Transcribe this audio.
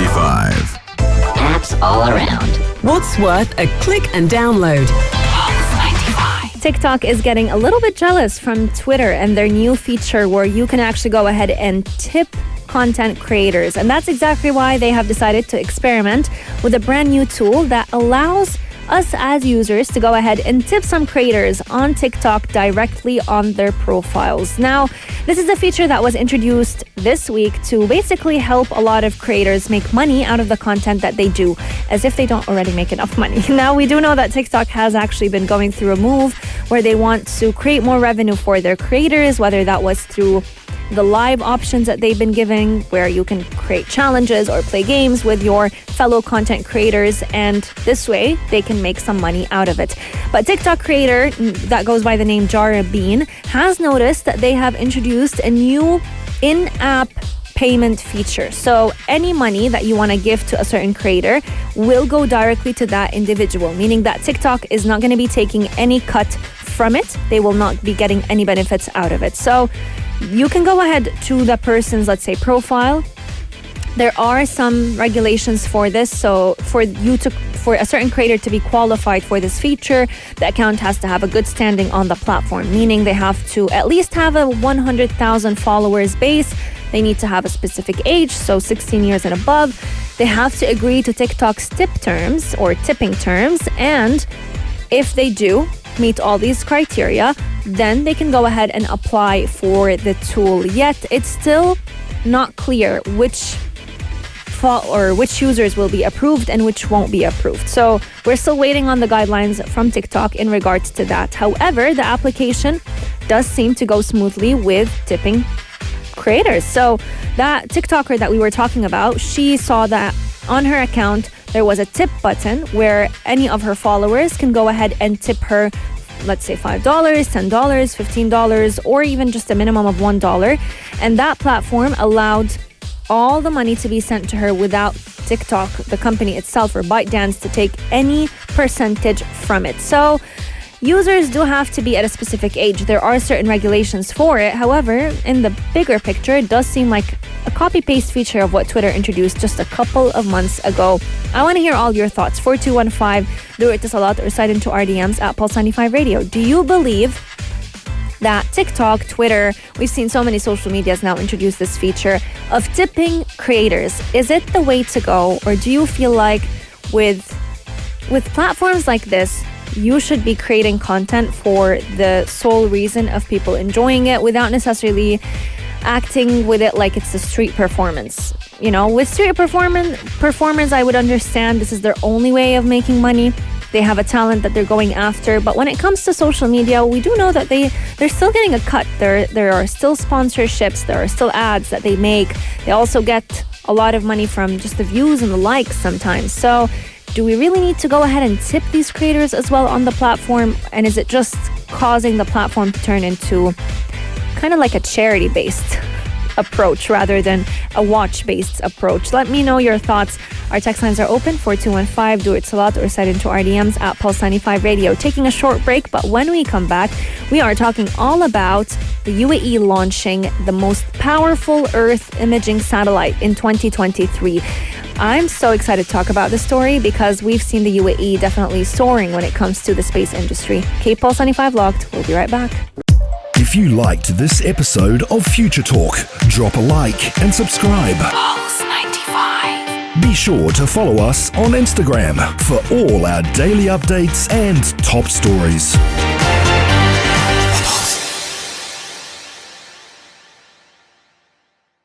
95. Apps all around. What's worth a click and download? TikTok is getting a little bit jealous from Twitter and their new feature where you can actually go ahead and tip content creators. And that's exactly why they have decided to experiment with a brand new tool that allows us as users to go ahead and tip some creators on TikTok directly on their profiles. Now, this is a feature that was introduced this week to basically help a lot of creators make money out of the content that they do, as if they don't already make enough money. Now, we do know that TikTok has actually been going through a move where they want to create more revenue for their creators, whether that was through the live options that they've been giving, where you can create challenges or play games with your fellow content creators, and this way they can make some money out of it. But TikTok creator that goes by the name Jara Bean has noticed that they have introduced a new in-app payment feature. So any money that you want to give to a certain creator will go directly to that individual, meaning that TikTok is not going to be taking any cut from it. They will not be getting any benefits out of it. So you can go ahead to the person's, let's say, profile. There are some regulations for this. So for a certain creator to be qualified for this feature, the account has to have a good standing on the platform, meaning they have to at least have a 100,000 followers base. They need to have a specific age, so 16 years and above. They have to agree to TikTok's tip terms or tipping terms. And if they do meet all these criteria, then they can go ahead and apply for the tool. Yet it's still not clear which users will be approved and which won't be approved. So we're still waiting on the guidelines from TikTok in regards to that. However, the application does seem to go smoothly with tipping creators. So that TikToker that we were talking about, she saw that on her account there was a tip button where any of her followers can go ahead and tip her, let's say $5, $10, $15, or even just a minimum of $1. And that platform allowed all the money to be sent to her without TikTok, the company itself, or ByteDance to take any percentage from it. So users do have to be at a specific age. There are certain regulations for it. However, in the bigger picture, it does seem like a copy-paste feature of what Twitter introduced just a couple of months ago. I want to hear all your thoughts. 4215, do it to Salat or slide into RDMs at Pulse 95 Radio. Do you believe that TikTok, Twitter, we've seen so many social medias now introduce this feature of tipping creators? Is it the way to go? Or do you feel like with platforms like this, you should be creating content for the sole reason of people enjoying it without necessarily acting with it like it's a street performance? You know, with street performers, I would understand this is their only way of making money. They have a talent that they're going after. But when it comes to social media, we do know that they're still getting a cut. There are still sponsorships. There are still ads that they make. They also get a lot of money from just the views and the likes sometimes. So do we really need to go ahead and tip these creators as well on the platform? And is it just causing the platform to turn into kind of like a charity-based approach rather than a watch-based approach? Let me know your thoughts. Our text lines are open, 4215, do it Salat or send into RDMs at Pulse 95 Radio. Taking a short break, but when we come back, we are talking all about the UAE launching the most powerful Earth imaging satellite in 2023. I'm so excited to talk about this story because we've seen the UAE definitely soaring when it comes to the space industry. Keep Pulse 95 locked. We'll be right back. If you liked this episode of Future Talk, drop a like and subscribe. Pulse 95. Be sure to follow us on Instagram for all our daily updates and top stories.